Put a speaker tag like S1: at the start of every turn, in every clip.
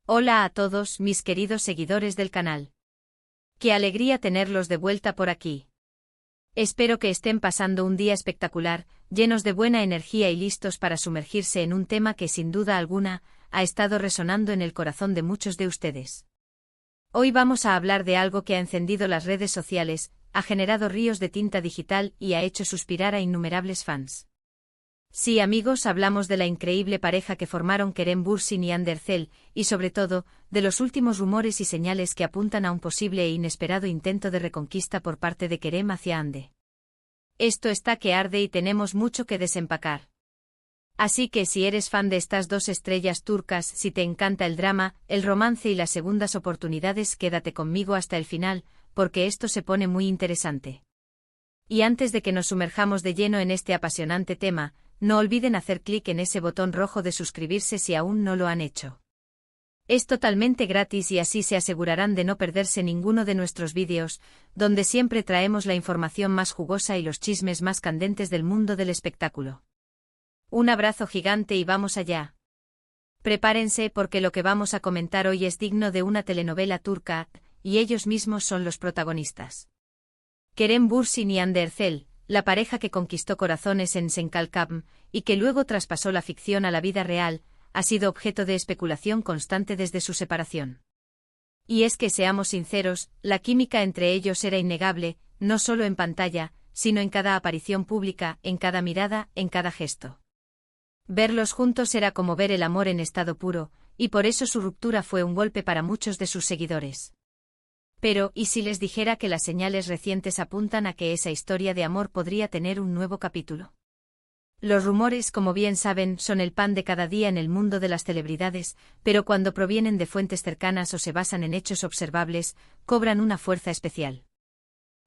S1: Hola a todos mis queridos seguidores del canal. Qué alegría tenerlos de vuelta por aquí. Espero que estén pasando un día espectacular, llenos de buena energía y listos para sumergirse en un tema que sin duda alguna ha estado resonando en el corazón de muchos de ustedes. Hoy vamos a hablar de algo que ha encendido las redes sociales, ha generado ríos de tinta digital y ha hecho suspirar a innumerables fans. Sí, amigos, hablamos de la increíble pareja que formaron Kerem Bürsin y Hande Erçel, y sobre todo, de los últimos rumores y señales que apuntan a un posible e inesperado intento de reconquista por parte de Kerem hacia Hande. Esto está que arde y tenemos mucho que desempacar. Así que si eres fan de estas dos estrellas turcas, si te encanta el drama, el romance y las segundas oportunidades, quédate conmigo hasta el final, porque esto se pone muy interesante. Y antes de que nos sumerjamos de lleno en este apasionante tema, no olviden hacer clic en ese botón rojo de suscribirse si aún no lo han hecho. Es totalmente gratis y así se asegurarán de no perderse ninguno de nuestros vídeos, donde siempre traemos la información más jugosa y los chismes más candentes del mundo del espectáculo. Un abrazo gigante y vamos allá. Prepárense porque lo que vamos a comentar hoy es digno de una telenovela turca, y ellos mismos son los protagonistas. Kerem Bürsin y Hande Erçel, la pareja que conquistó corazones en Senkalkam, y que luego traspasó la ficción a la vida real, ha sido objeto de especulación constante desde su separación. Y es que seamos sinceros, la química entre ellos era innegable, no solo en pantalla, sino en cada aparición pública, en cada mirada, en cada gesto. Verlos juntos era como ver el amor en estado puro, y por eso su ruptura fue un golpe para muchos de sus seguidores. Pero, ¿y si les dijera que las señales recientes apuntan a que esa historia de amor podría tener un nuevo capítulo? Los rumores, como bien saben, son el pan de cada día en el mundo de las celebridades, pero cuando provienen de fuentes cercanas o se basan en hechos observables, cobran una fuerza especial.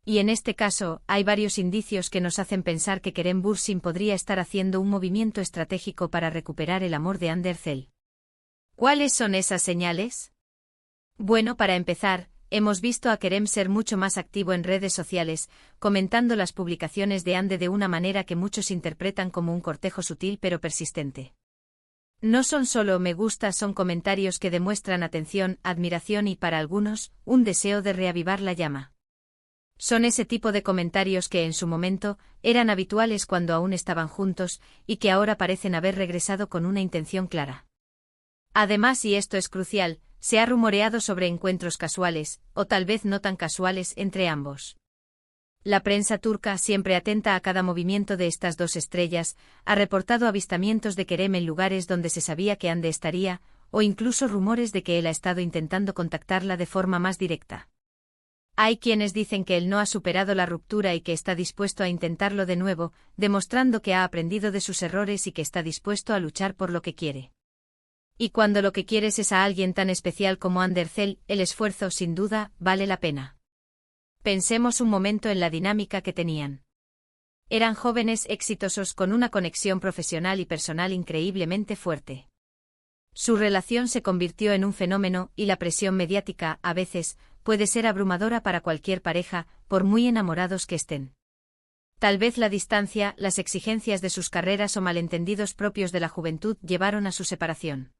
S1: Y en este caso, hay varios indicios que nos hacen pensar que Kerem Bürsin podría estar haciendo un movimiento estratégico para recuperar el amor de Hande Erçel. ¿Cuáles son esas señales? Bueno, para empezar, hemos visto a Kerem ser mucho más activo en redes sociales, comentando las publicaciones de Hande de una manera que muchos interpretan como un cortejo sutil pero persistente. No son solo me gusta, son comentarios que demuestran atención, admiración y, para algunos, un deseo de reavivar la llama. Son ese tipo de comentarios que en su momento eran habituales cuando aún estaban juntos y que ahora parecen haber regresado con una intención clara. Además, y esto es crucial, se ha rumoreado sobre encuentros casuales, o tal vez no tan casuales, entre ambos. La prensa turca, siempre atenta a cada movimiento de estas dos estrellas, ha reportado avistamientos de Kerem en lugares donde se sabía que Hande estaría, o incluso rumores de que él ha estado intentando contactarla de forma más directa. Hay quienes dicen que él no ha superado la ruptura y que está dispuesto a intentarlo de nuevo, demostrando que ha aprendido de sus errores y que está dispuesto a luchar por lo que quiere. Y cuando lo que quieres es a alguien tan especial como Hande Erçel, el esfuerzo, sin duda, vale la pena. Pensemos un momento en la dinámica que tenían. Eran jóvenes exitosos con una conexión profesional y personal increíblemente fuerte. Su relación se convirtió en un fenómeno y la presión mediática, a veces, puede ser abrumadora para cualquier pareja, por muy enamorados que estén. Tal vez la distancia, las exigencias de sus carreras o malentendidos propios de la juventud llevaron a su separación.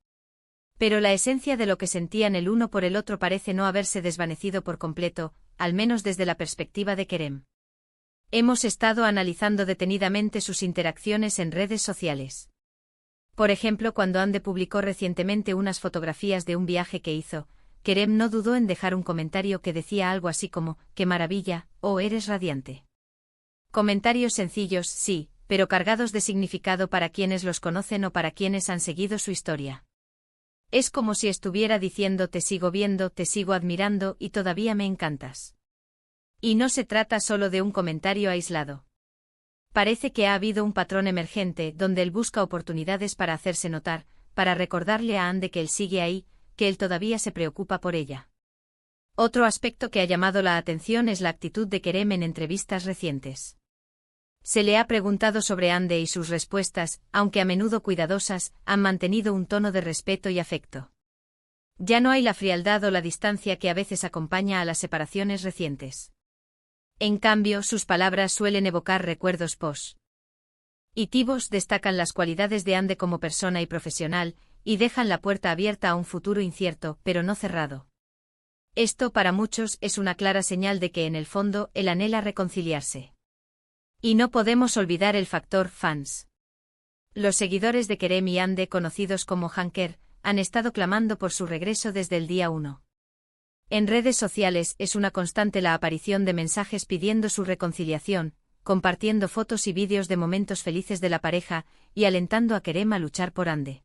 S1: Pero la esencia de lo que sentían el uno por el otro parece no haberse desvanecido por completo, al menos desde la perspectiva de Kerem. Hemos estado analizando detenidamente sus interacciones en redes sociales. Por ejemplo, cuando Hande publicó recientemente unas fotografías de un viaje que hizo, Kerem no dudó en dejar un comentario que decía algo así como, ¡qué maravilla! O eres radiante. Comentarios sencillos, sí, pero cargados de significado para quienes los conocen o para quienes han seguido su historia. Es como si estuviera diciendo te sigo viendo, te sigo admirando y todavía me encantas. Y no se trata solo de un comentario aislado. Parece que ha habido un patrón emergente donde él busca oportunidades para hacerse notar, para recordarle a Hande que él sigue ahí, que él todavía se preocupa por ella. Otro aspecto que ha llamado la atención es la actitud de Kerem en entrevistas recientes. Se le ha preguntado sobre Hande y sus respuestas, aunque a menudo cuidadosas, han mantenido un tono de respeto y afecto. Ya no hay la frialdad o la distancia que a veces acompaña a las separaciones recientes. En cambio, sus palabras suelen evocar recuerdos positivos, destacan las cualidades de Hande como persona y profesional, y dejan la puerta abierta a un futuro incierto, pero no cerrado. Esto para muchos es una clara señal de que en el fondo él anhela reconciliarse. Y no podemos olvidar el factor fans. Los seguidores de Kerem y Hande, conocidos como Hanker, han estado clamando por su regreso desde el día 1. En redes sociales es una constante la aparición de mensajes pidiendo su reconciliación, compartiendo fotos y vídeos de momentos felices de la pareja y alentando a Kerem a luchar por Hande.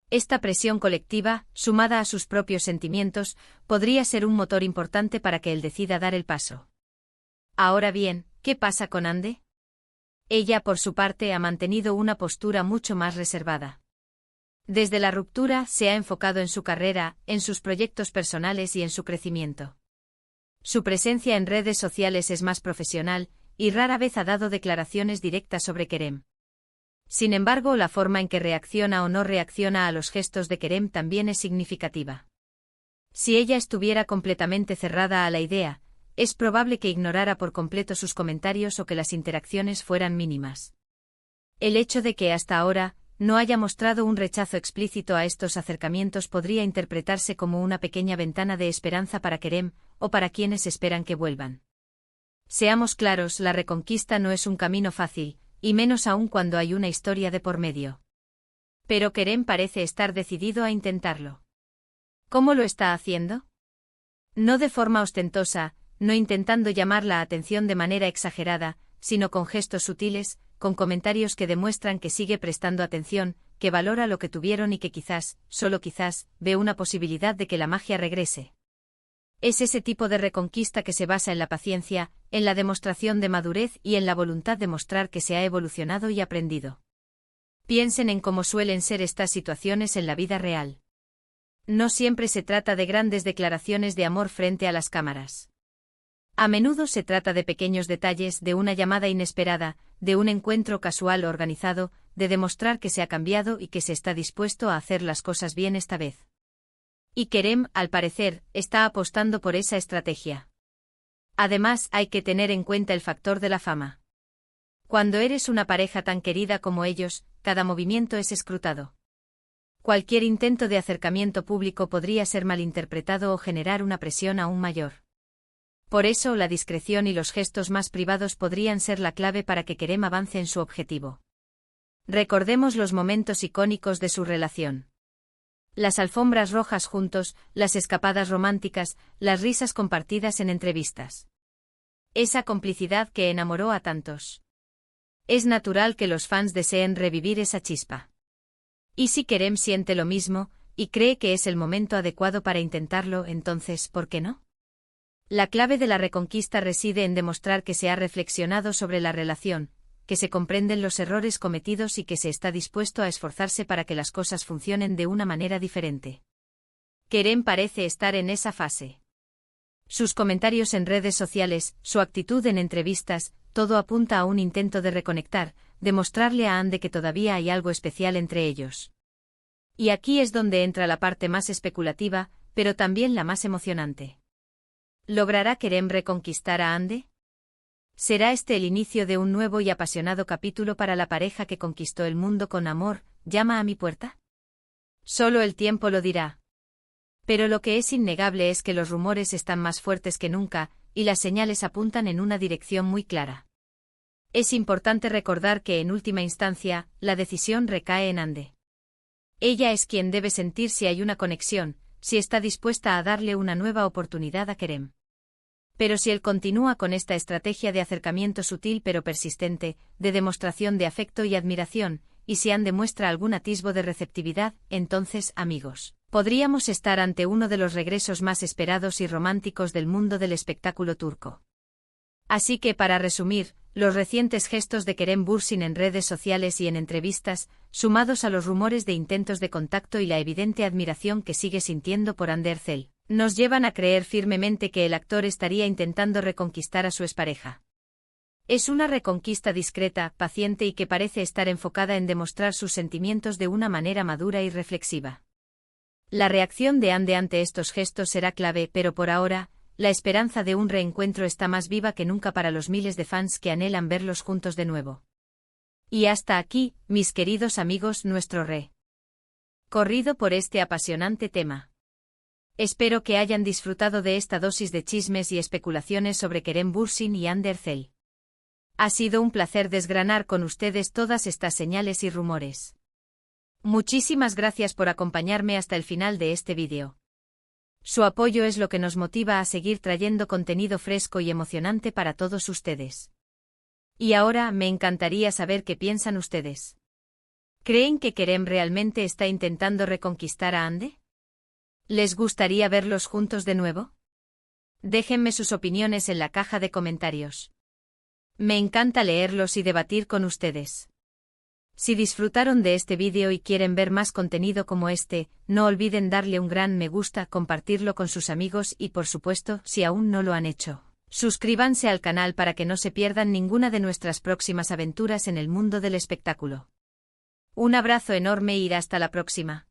S1: Esta presión colectiva, sumada a sus propios sentimientos, podría ser un motor importante para que él decida dar el paso. Ahora bien, ¿qué pasa con Hande? Ella, por su parte, ha mantenido una postura mucho más reservada. Desde la ruptura se ha enfocado en su carrera, en sus proyectos personales y en su crecimiento. Su presencia en redes sociales es más profesional, y rara vez ha dado declaraciones directas sobre Kerem. Sin embargo, la forma en que reacciona o no reacciona a los gestos de Kerem también es significativa. Si ella estuviera completamente cerrada a la idea, es probable que ignorara por completo sus comentarios o que las interacciones fueran mínimas. El hecho de que hasta ahora no haya mostrado un rechazo explícito a estos acercamientos podría interpretarse como una pequeña ventana de esperanza para Kerem, o para quienes esperan que vuelvan. Seamos claros, la reconquista no es un camino fácil, y menos aún cuando hay una historia de por medio. Pero Kerem parece estar decidido a intentarlo. ¿Cómo lo está haciendo? No de forma ostentosa, no intentando llamar la atención de manera exagerada, sino con gestos sutiles, con comentarios que demuestran que sigue prestando atención, que valora lo que tuvieron y que quizás, solo quizás, ve una posibilidad de que la magia regrese. Es ese tipo de reconquista que se basa en la paciencia, en la demostración de madurez y en la voluntad de mostrar que se ha evolucionado y aprendido. Piensen en cómo suelen ser estas situaciones en la vida real. No siempre se trata de grandes declaraciones de amor frente a las cámaras. A menudo se trata de pequeños detalles, de una llamada inesperada, de un encuentro casual organizado, de demostrar que se ha cambiado y que se está dispuesto a hacer las cosas bien esta vez. Y Kerem, al parecer, está apostando por esa estrategia. Además, hay que tener en cuenta el factor de la fama. Cuando eres una pareja tan querida como ellos, cada movimiento es escrutado. Cualquier intento de acercamiento público podría ser malinterpretado o generar una presión aún mayor. Por eso, la discreción y los gestos más privados podrían ser la clave para que Kerem avance en su objetivo. Recordemos los momentos icónicos de su relación. Las alfombras rojas juntos, las escapadas románticas, las risas compartidas en entrevistas. Esa complicidad que enamoró a tantos. Es natural que los fans deseen revivir esa chispa. Y si Kerem siente lo mismo, y cree que es el momento adecuado para intentarlo, entonces, ¿por qué no? La clave de la reconquista reside en demostrar que se ha reflexionado sobre la relación, que se comprenden los errores cometidos y que se está dispuesto a esforzarse para que las cosas funcionen de una manera diferente. Kerem parece estar en esa fase. Sus comentarios en redes sociales, su actitud en entrevistas, todo apunta a un intento de reconectar, de mostrarle a Hande que todavía hay algo especial entre ellos. Y aquí es donde entra la parte más especulativa, pero también la más emocionante. ¿Logrará Kerem reconquistar a Hande? ¿Será este el inicio de un nuevo y apasionado capítulo para la pareja que conquistó el mundo con amor, llama a mi puerta? Solo el tiempo lo dirá. Pero lo que es innegable es que los rumores están más fuertes que nunca, y las señales apuntan en una dirección muy clara. Es importante recordar que en última instancia, la decisión recae en Hande. Ella es quien debe sentir si hay una conexión, si está dispuesta a darle una nueva oportunidad a Kerem. Pero si él continúa con esta estrategia de acercamiento sutil pero persistente, de demostración de afecto y admiración, y si Hande muestra algún atisbo de receptividad, entonces, amigos, podríamos estar ante uno de los regresos más esperados y románticos del mundo del espectáculo turco. Así que, para resumir, los recientes gestos de Kerem Bürsin en redes sociales y en entrevistas, sumados a los rumores de intentos de contacto y la evidente admiración que sigue sintiendo por Hande Erçel, nos llevan a creer firmemente que el actor estaría intentando reconquistar a su expareja. Es una reconquista discreta, paciente y que parece estar enfocada en demostrar sus sentimientos de una manera madura y reflexiva. La reacción de Hande ante estos gestos será clave, pero por ahora, la esperanza de un reencuentro está más viva que nunca para los miles de fans que anhelan verlos juntos de nuevo. Y hasta aquí, mis queridos amigos, nuestro corrido por este apasionante tema. Espero que hayan disfrutado de esta dosis de chismes y especulaciones sobre Kerem Bürsin y Ander Zel. Ha sido un placer desgranar con ustedes todas estas señales y rumores. Muchísimas gracias por acompañarme hasta el final de este vídeo. Su apoyo es lo que nos motiva a seguir trayendo contenido fresco y emocionante para todos ustedes. Y ahora me encantaría saber qué piensan ustedes. ¿Creen que Kerem realmente está intentando reconquistar a Ande? ¿Les gustaría verlos juntos de nuevo? Déjenme sus opiniones en la caja de comentarios. Me encanta leerlos y debatir con ustedes. Si disfrutaron de este vídeo y quieren ver más contenido como este, no olviden darle un gran me gusta, compartirlo con sus amigos y, por supuesto, si aún no lo han hecho, suscríbanse al canal para que no se pierdan ninguna de nuestras próximas aventuras en el mundo del espectáculo. Un abrazo enorme y hasta la próxima.